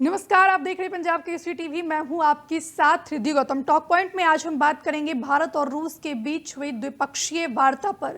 नमस्कार, आप देख रहे हैं पंजाब केसरी टीवी। मैं हूं आपके साथ रिद्धि गौतम। टॉक पॉइंट में आज हम बात करेंगे भारत और रूस के बीच हुई द्विपक्षीय वार्ता पर।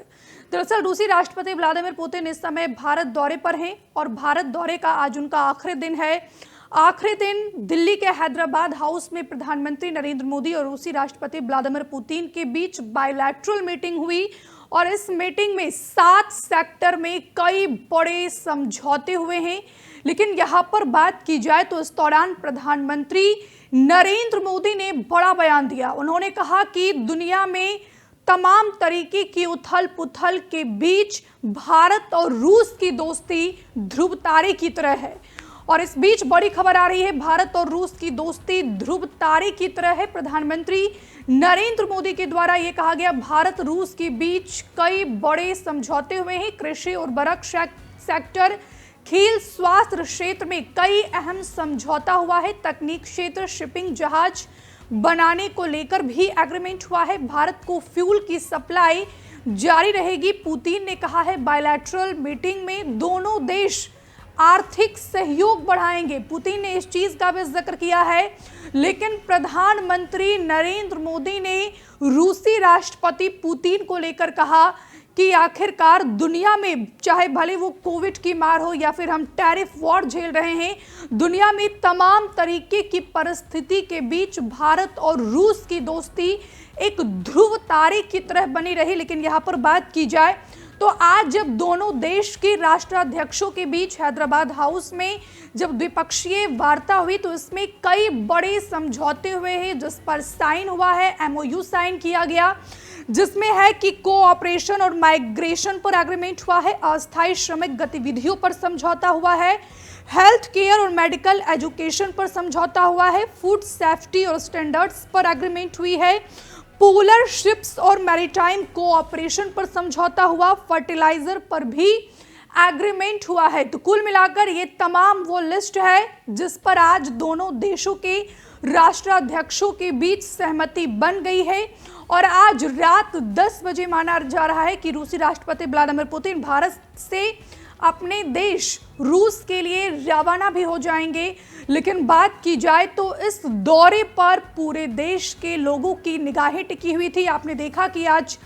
दरअसल रूसी राष्ट्रपति व्लादिमीर पुतिन इस समय भारत दौरे पर हैं और भारत दौरे का आज उनका आखिरी दिन है। आखिरी दिन दिल्ली के हैदराबाद हाउस में प्रधानमंत्री नरेंद्र मोदी और रूसी राष्ट्रपति व्लादिमीर पुतिन के बीच बायलैटरल मीटिंग हुई और इस मीटिंग में 7 सेक्टर में कई बड़े समझौते हुए हैं। लेकिन यहाँ पर बात की जाए तो इस दौरान प्रधानमंत्री नरेंद्र मोदी ने बड़ा बयान दिया। उन्होंने कहा कि दुनिया में तमाम तरीके की उथल पुथल के बीच भारत और रूस की दोस्ती ध्रुव तारे की तरह है। और इस बीच बड़ी खबर आ रही है, भारत और रूस की दोस्ती ध्रुव तारे की तरह है। प्रधानमंत्री नरेंद्र मोदी के द्वारा यह कहा गया, भारत रूस के बीच कई बड़े समझौते हुए हैं। कृषि, उर्वरक सेक्टर, खेल, स्वास्थ्य क्षेत्र में कई अहम समझौता हुआ है। तकनीक क्षेत्र, शिपिंग, जहाज बनाने को लेकर भी एग्रीमेंट हुआ है। भारत को फ्यूल की सप्लाई जारी रहेगी। पुतिन ने कहा है बायलैटरल मीटिंग में दोनों देश आर्थिक सहयोग बढ़ाएंगे। पुतिन ने इस चीज का भी जिक्र किया है। लेकिन प्रधानमंत्री नरेंद्र मोदी ने रूसी राष्ट्रपति पुतिन को लेकर कहा कि आखिरकार दुनिया में चाहे भले वो कोविड की मार हो या फिर हम टैरिफ वॉर झेल रहे हैं, दुनिया में तमाम तरीके की परिस्थिति के बीच भारत और रूस की दोस्ती एक ध्रुव तारे की तरह बनी रही। लेकिन यहाँ पर बात की जाए तो आज जब दोनों देश के राष्ट्राध्यक्षों के बीच हैदराबाद हाउस में जब द्विपक्षीय वार्ता हुई तो इसमें कई बड़े समझौते हुए हैं जिस पर साइन हुआ है। एमओयू साइन किया गया जिसमें है कि कोऑपरेशन और माइग्रेशन पर एग्रीमेंट हुआ है। अस्थायी श्रमिक गतिविधियों पर समझौता हुआ है। हेल्थ केयर और मेडिकल एजुकेशन पर समझौता हुआ है। फूड सेफ्टी और स्टैंडर्ड्स पर एग्रीमेंट हुई है। पोलर शिप्स और मैरीटाइम कोऑपरेशन पर समझौता हुआ। फर्टिलाइजर पर भी एग्रीमेंट हुआ है। तो कुल मिलाकर ये तमाम वो लिस्ट है जिस पर आज दोनों देशों के राष्ट्राध्यक्षों के बीच सहमति बन गई है। और आज रात 10 बजे माना जा रहा है कि रूसी राष्ट्रपति व्लादिमीर पुतिन भारत से अपने देश रूस के लिए रवाना भी हो जाएंगे। लेकिन बात की जाए तो इस दौरे पर पूरे देश के लोगों की निगाहें टिकी हुई थी। आपने देखा कि आज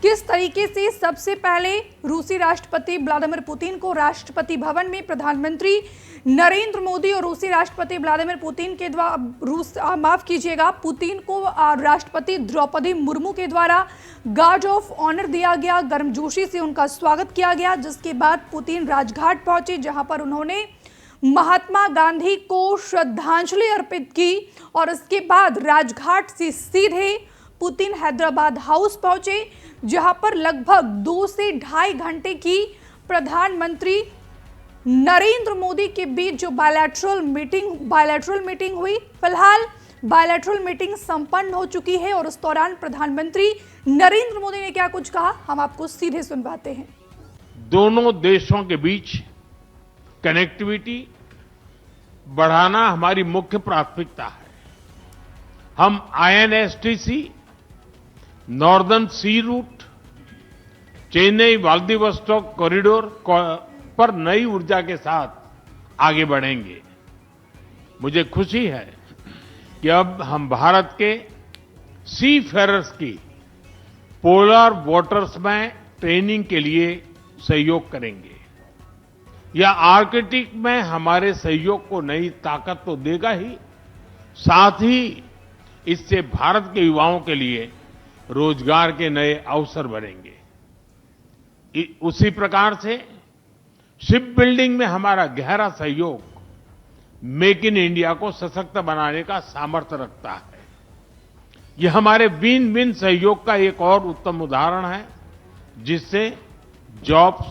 किस तरीके से सबसे पहले रूसी राष्ट्रपति व्लादिमीर पुतिन को राष्ट्रपति भवन में प्रधानमंत्री नरेंद्र मोदी और रूसी राष्ट्रपति व्लादिमीर पुतिन के द्वारा पुतिन को राष्ट्रपति द्रौपदी मुर्मू के द्वारा गार्ड ऑफ ऑनर दिया गया। गर्मजोशी से उनका स्वागत किया गया, जिसके बाद पुतिन राजघाट पहुंचे जहां पर उन्होंने महात्मा गांधी को श्रद्धांजलि अर्पित की और इसके बाद राजघाट से सीधे पुतिन हैदराबाद हाउस पहुंचे जहां पर लगभग 2 से ढाई घंटे की प्रधानमंत्री नरेंद्र मोदी के बीच जो बायलैटरल मीटिंग हुई। फिलहाल बायलैटरल मीटिंग संपन्न हो चुकी है और उस दौरान प्रधानमंत्री नरेंद्र मोदी ने क्या कुछ कहा, हम आपको सीधे सुनवाते हैं। दोनों देशों के बीच कनेक्टिविटी बढ़ाना हमारी मुख्य प्राथमिकता है। हम आईएनएसटीसी, नॉर्दर्न सी रूट, चेन्नई व्लादिवोस्टोक कॉरिडोर पर नई ऊर्जा के साथ आगे बढ़ेंगे। मुझे खुशी है कि अब हम भारत के सी फेरर्स की पोलर वाटर्स में ट्रेनिंग के लिए सहयोग करेंगे। यह आर्कटिक में हमारे सहयोग को नई ताकत तो देगा ही, साथ ही इससे भारत के युवाओं के लिए रोजगार के नए अवसर बनेंगे। उसी प्रकार से शिप बिल्डिंग में हमारा गहरा सहयोग मेक इन इंडिया को सशक्त बनाने का सामर्थ्य रखता है। यह हमारे विन विन सहयोग का एक और उत्तम उदाहरण है जिससे जॉब्स,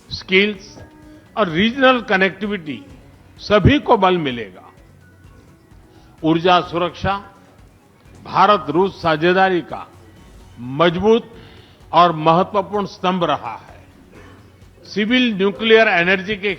स्किल्स और रीजनल कनेक्टिविटी सभी को बल मिलेगा। ऊर्जा सुरक्षा भारत रूस साझेदारी का मजबूत और महत्वपूर्ण स्तंभ रहा है। सिविल न्यूक्लियर एनर्जी के